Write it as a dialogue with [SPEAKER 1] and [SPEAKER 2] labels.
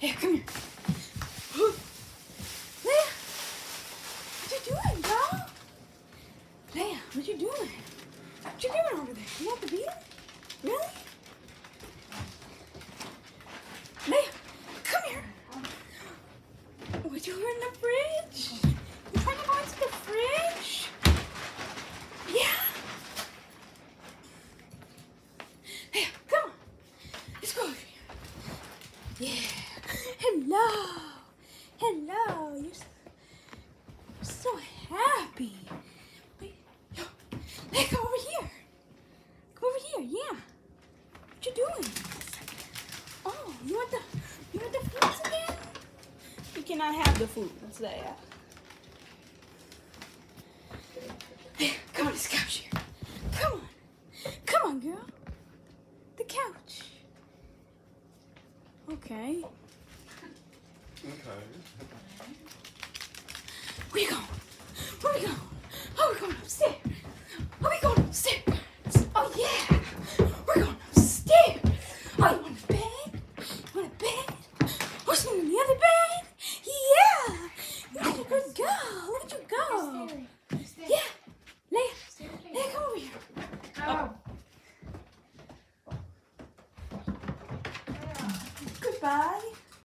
[SPEAKER 1] Hey, come here. Leia, what you doing, girl? Leia, what you doing? What you doing over there? You want the beater? Really? Leia, come here. What you in the fridge? You trying to go into the fridge? Yeah. Leia, come on. Let's go over here. Yeah. Hello. Hello. You're so happy. Wait. Yo. Hey, come over here. Come over here. Yeah. What you doing? Oh, you want the fruits again? You cannot have the food. What's that? Hey, come on this couch here. Come on. Come on, girl. The couch. Okay.
[SPEAKER 2] Okay.
[SPEAKER 1] Where you going?